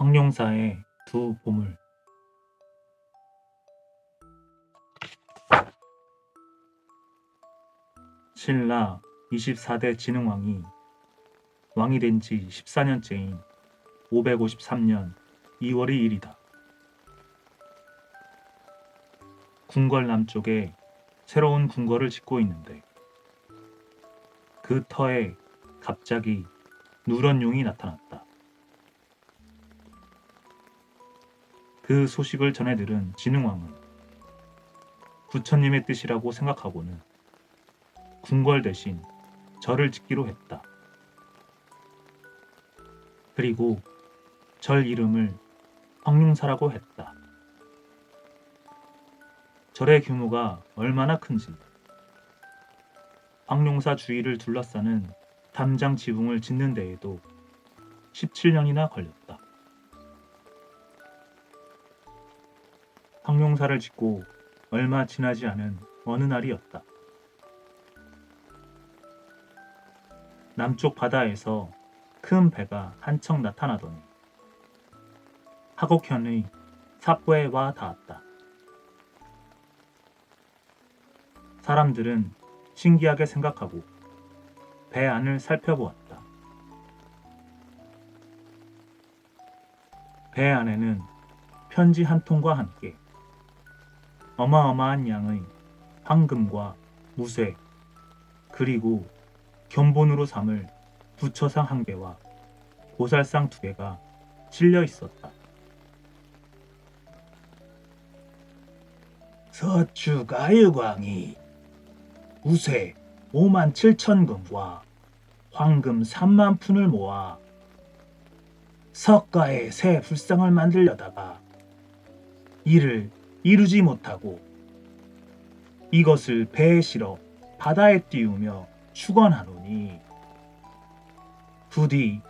황룡사의 두 보물. 신라 24대 진흥왕이 왕이 된 지 14년째인 553년 2월 2일이다. 궁궐 남쪽에 새로운 궁궐을 짓고 있는데 그 터에 갑자기 누런 용이 나타났다. 그 소식을 전해 들은 진흥왕은 부처님의 뜻이라고 생각하고는 궁궐 대신 절을 짓기로 했다. 그리고 절 이름을 황룡사라고 했다. 절의 규모가 얼마나 큰지 황룡사 주위를 둘러싸는 담장 지붕을 짓는 데에도 17년이나 걸렸다. 황룡사를 짓고 얼마 지나지 않은 어느 날이었다. 남쪽 바다에서 큰 배가 한 척 나타나더니 하곡현의 삽포에 와 닿았다. 사람들은 신기하게 생각하고 배 안을 살펴보았다. 배 안에는 편지 한 통과 함께 어마어마한 양의 황금과 무쇠 그리고 견본으로 삼을 부처상 한 개와 보살상 두 개가 실려 있었다. 서추가유광이 무쇠 5만 7천 금과 황금 3만 푼을 모아 석가의 새 불상을 만들려다가 이를 이루지 못하고 이것을 배에 실어 바다에 띄우며 축원하노니 부디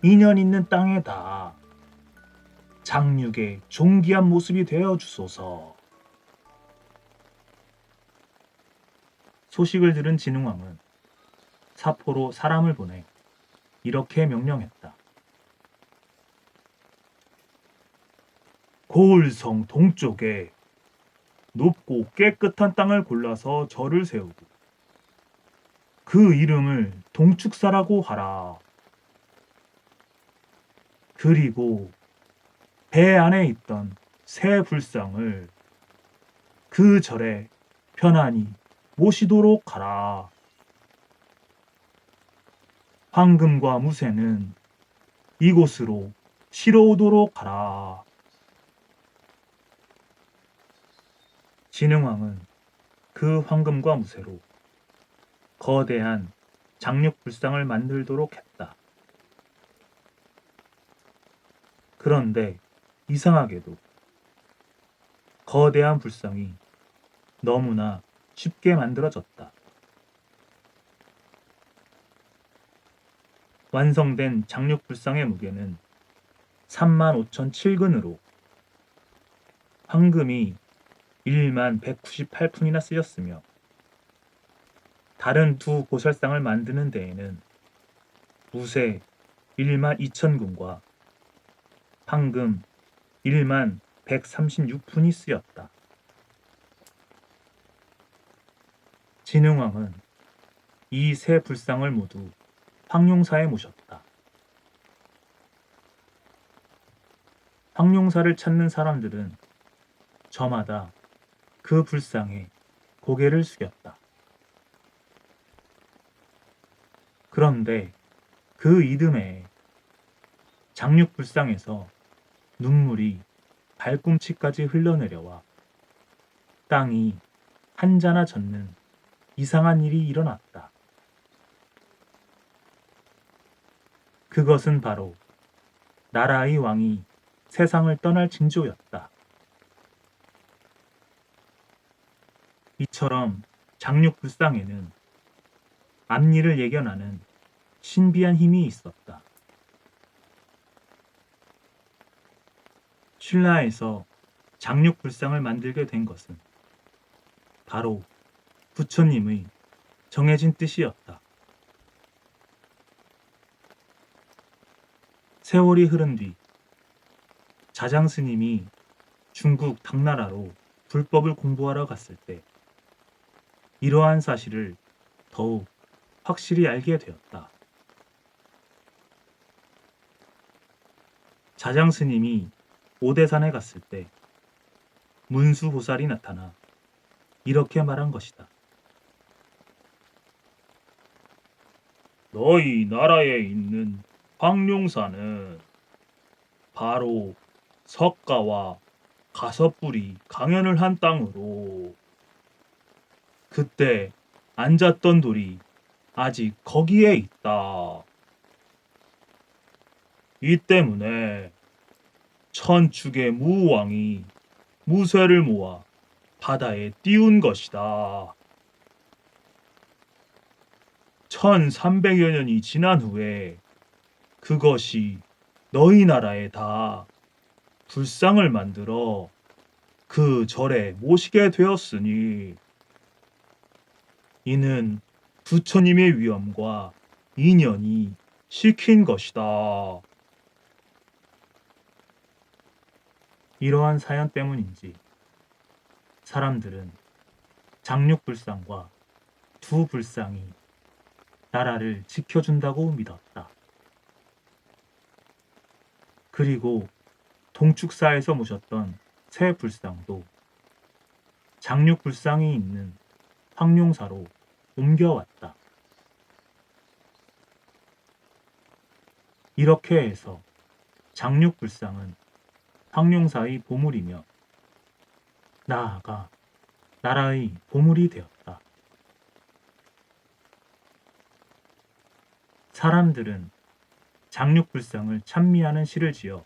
인연 있는 땅에다 장육의 존귀한 모습이 되어 주소서. 소식을 들은 진흥왕은 사포로 사람을 보내 이렇게 명령했다. 고을성 동쪽에 높고 깨끗한 땅을 골라서 절을 세우고 그 이름을 동축사라고 하라. 그리고 배 안에 있던 새 불상을 그 절에 편안히 모시도록 하라. 황금과 무쇠는 이곳으로 실어오도록 하라. 진흥왕은 그 황금과 무쇠로 거대한 장육불상을 만들도록 했다. 그런데 이상하게도 거대한 불상이 너무나 쉽게 만들어졌다. 완성된 장육불상의 무게는 35,007근으로 황금이 1만 198푼이나 쓰였으며 다른 두 보살상을 만드는 데에는 무쇠 1만 2천근과 황금 1만 136푼이 쓰였다. 진흥왕은 이 세 불상을 모두 황룡사에 모셨다. 황룡사를 찾는 사람들은 저마다 그 불상에 고개를 숙였다. 그런데 그 이듬해에 장육불상에서 눈물이 발꿈치까지 흘러내려와 땅이 한자나 젖는 이상한 일이 일어났다. 그것은 바로 나라의 왕이 세상을 떠날 징조였다. 이처럼 장육불상에는 앞일을 예견하는 신비한 힘이 있었다. 신라에서 장육불상을 만들게 된 것은 바로 부처님의 정해진 뜻이었다. 세월이 흐른 뒤 자장 스님이 중국 당나라로 불법을 공부하러 갔을 때 이러한 사실을 더욱 확실히 알게 되었다. 자장 스님이 오대산에 갔을 때 문수보살이 나타나 이렇게 말한 것이다. 너희 나라에 있는 황룡사는 바로 석가와 가섭불이 강연을 한 땅으로 그때 앉았던 돌이 아직 거기에 있다. 이 때문에 천축의 무왕이 무쇠를 모아 바다에 띄운 것이다. 1300여 년이 지난 후에 그것이 너희 나라에 다 불상을 만들어 그 절에 모시게 되었으니 이는 부처님의 위엄과 인연이 시킨 것이다. 이러한 사연 때문인지 사람들은 장육불상과 두 불상이 나라를 지켜준다고 믿었다. 그리고 동축사에서 모셨던 새 불상도 장육불상이 있는 황룡사로 옮겨왔다. 이렇게 해서 장육불상은 황룡사의 보물이며 나아가 나라의 보물이 되었다. 사람들은 장육불상을 찬미하는 시를 지어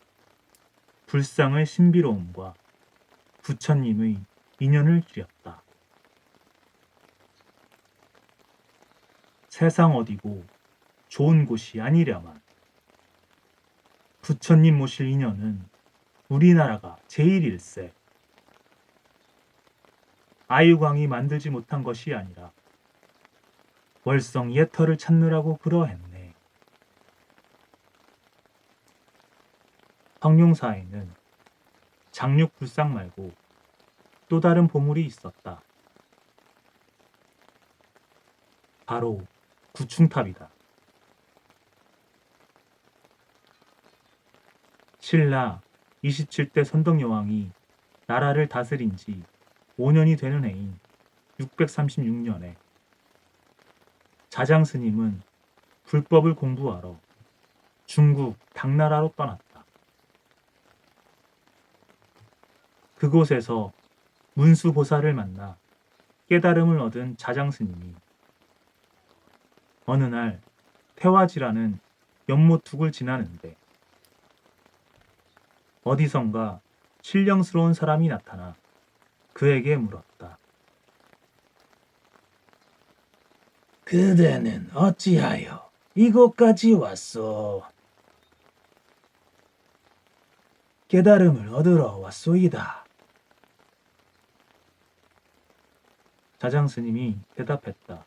불상의 신비로움과 부처님의 인연을 기렸다. 세상 어디고 좋은 곳이 아니랴만 부처님 모실 인연은 우리나라가 제일일세. 아유광이 만들지 못한 것이 아니라 월성 예터를 찾느라고 그러했네. 황룡사에는 장육불상 말고 또 다른 보물이 있었다. 바로 구충탑이다. 신라 27대 선덕여왕이 나라를 다스린 지 5년이 되는 해인 636년에 자장 스님은 불법을 공부하러 중국 당나라로 떠났다. 그곳에서 문수보살을 만나 깨달음을 얻은 자장 스님이 어느 날 태화지라는 연못둑을 지나는데 어디선가 신령스러운 사람이 나타나 그에게 물었다. 그대는 어찌하여 이곳까지 왔소? 깨달음을 얻으러 왔소이다. 자장 스님이 대답했다.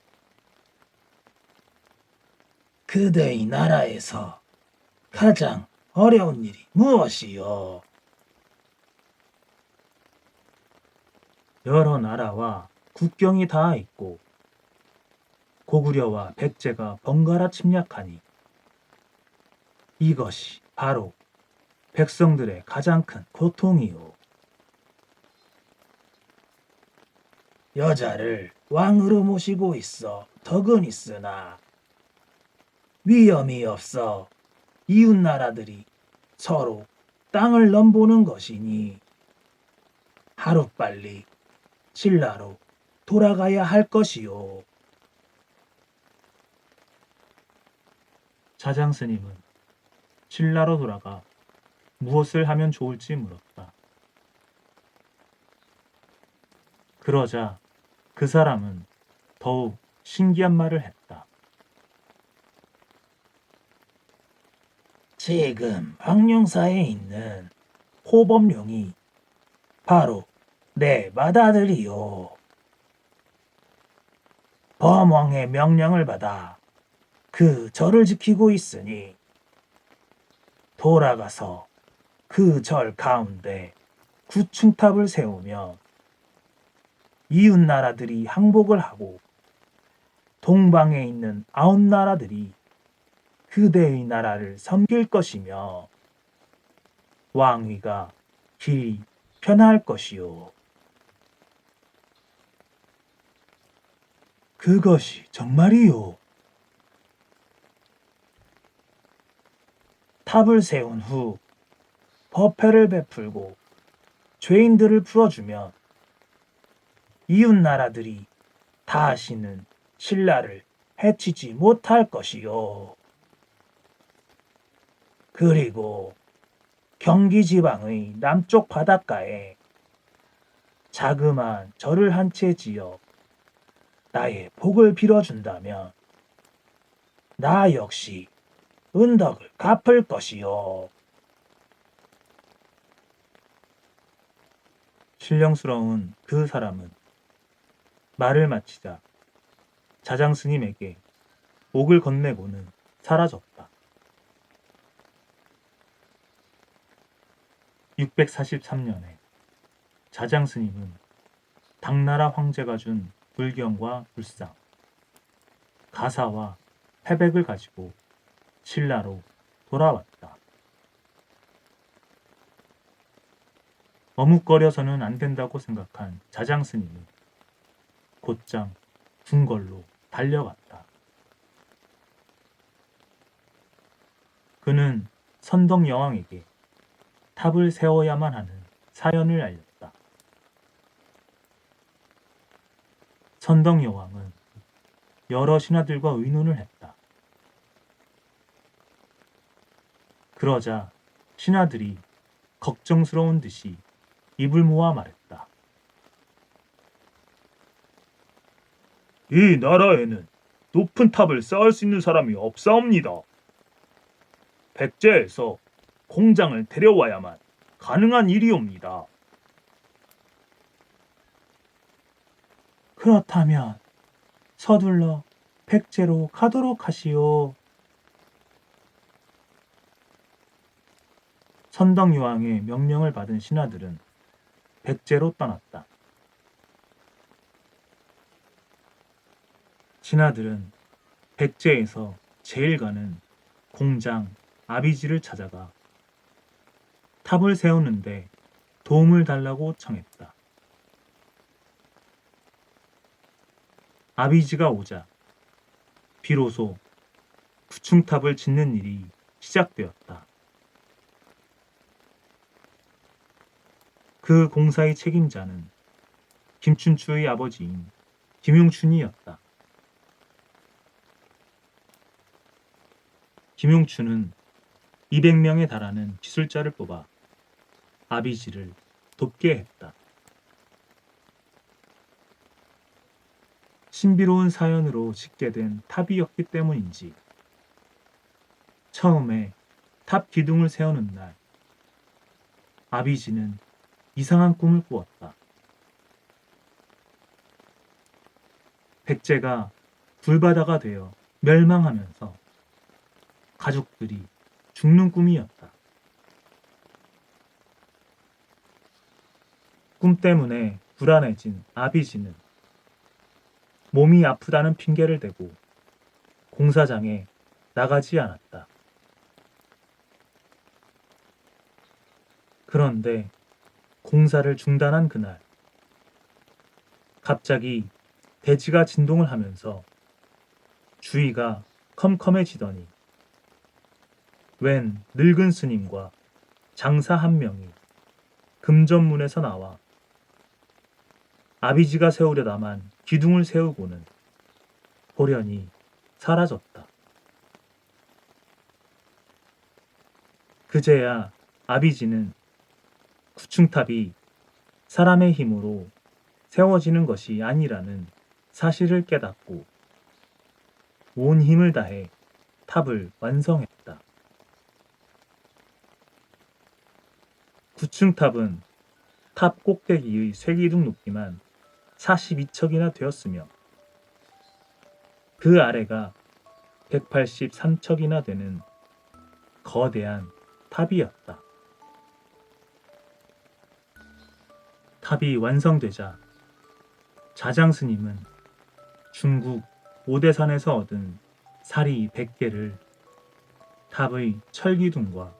그대의 나라에서 가장 어려운 일이 무엇이요? 여러 나라와 국경이 닿아 있고 고구려와 백제가 번갈아 침략하니 이것이 바로 백성들의 가장 큰 고통이요. 여자를 왕으로 모시고 있어 덕은 있으나 위엄이 없어 이웃 나라들이 서로 땅을 넘보는 것이니 하루빨리 신라로 돌아가야 할 것이요. 자장 스님은 신라로 돌아가 무엇을 하면 좋을지 물었다. 그러자 그 사람은 더욱 신기한 말을 했다. 지금 황룡사에 있는 호범룡이 바로 내 맏아들이요. 범왕의 명령을 받아 그 절을 지키고 있으니 돌아가서 그 절 가운데 구층탑을 세우며 이웃 나라들이 항복을 하고 동방에 있는 9나라들이 그대의 나라를 섬길 것이며 왕위가 길이 편할 것이요. 그것이 정말이요. 탑을 세운 후 법회를 베풀고 죄인들을 풀어주면 이웃 나라들이 다시는 신라를 해치지 못할 것이요. 그리고 경기 지방의 남쪽 바닷가에 자그마한 절을 한 채 지어 나의 복을 빌어준다면 나 역시 은덕을 갚을 것이요. 신령스러운 그 사람은 말을 마치자 자장 스님에게 옥을 건네고는 사라졌다. 643년에 자장 스님은 당나라 황제가 준 불경과 불상, 가사와 패백을 가지고 신라로 돌아왔다. 머뭇거려서는 안 된다고 생각한 자장 스님은 곧장 궁궐로 달려갔다. 그는 선덕 여왕에게 탑을 세워야만 하는 사연을 알렸다. 선덕 여왕은 여러 신하들과 의논을 했다. 그러자 신하들이 걱정스러운 듯이 입을 모아 말했다. 이 나라에는 높은 탑을 쌓을 수 있는 사람이 없사옵니다. 백제에서 공장을 데려와야만 가능한 일이옵니다. 그렇다면 서둘러 백제로 가도록 하시오. 선덕여왕의 명령을 받은 신하들은 백제로 떠났다. 신하들은 백제에서 제일 가는 공장 아비지를 찾아가 탑을 세우는데 도움을 달라고 청했다. 아비지가 오자 비로소 구층탑을 짓는 일이 시작되었다. 그 공사의 책임자는 김춘추의 아버지인 김용춘이었다. 김용춘은 200명에 달하는 기술자를 뽑아 아비지를 돕게 했다. 신비로운 사연으로 짓게 된 탑이었기 때문인지 처음에 탑 기둥을 세우는 날 아비지는 이상한 꿈을 꾸었다. 백제가 불바다가 되어 멸망하면서 가족들이 죽는 꿈이었다. 꿈 때문에 불안해진 아비지는 몸이 아프다는 핑계를 대고 공사장에 나가지 않았다. 그런데 공사를 중단한 그날 갑자기 대지가 진동을 하면서 주위가 컴컴해지더니 웬 늙은 스님과 장사 한 명이 금전문에서 나와 아비지가 세우려다만 기둥을 세우고는 호련히 사라졌다. 그제야 아비지는 구층탑이 사람의 힘으로 세워지는 것이 아니라는 사실을 깨닫고 온 힘을 다해 탑을 완성했다. 구층탑은 탑 꼭대기의 쇠기둥 높이만 42척이나 되었으며 그 아래가 183척이나 되는 거대한 탑이었다. 탑이 완성되자 자장스님은 중국 오대산에서 얻은 사리 100개를 탑의 철기둥과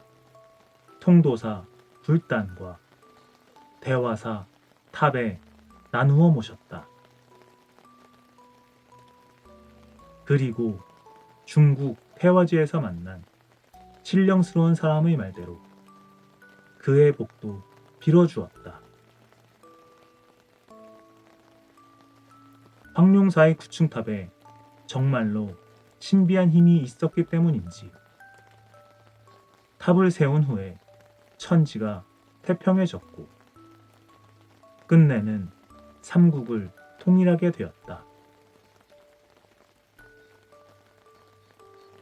통도사 불단과 대화사 탑에 나누어 모셨다. 그리고 중국 태화지에서 만난 신령스러운 사람의 말대로 그의 복도 빌어주었다. 황룡사의 구층탑에 정말로 신비한 힘이 있었기 때문인지 탑을 세운 후에 천지가 태평해졌고 끝내는 삼국을 통일하게 되었다.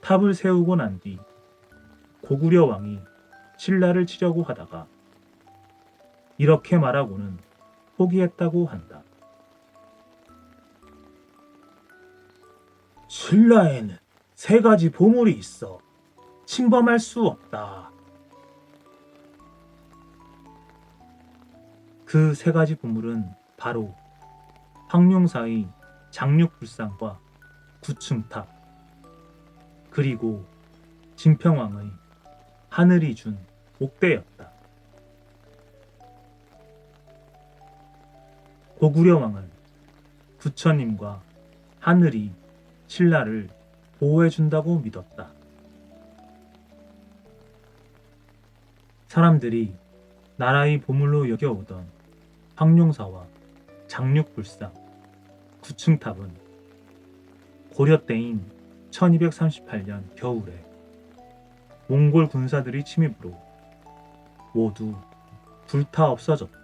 탑을 세우고 난 뒤 고구려 왕이 신라를 치려고 하다가 이렇게 말하고는 포기했다고 한다. 신라에는 3가지 보물이 있어 침범할 수 없다. 그 3가지 보물은 바로 황룡사의 장육불상과 구층탑 그리고 진평왕의 하늘이 준 옥대였다. 고구려 왕은 부처님과 하늘이 신라를 보호해준다고 믿었다. 사람들이 나라의 보물로 여겨오던 황룡사와 장육불상, 구층탑은 고려 때인 1238년 겨울에 몽골 군사들의 침입으로 모두 불타 없어졌다.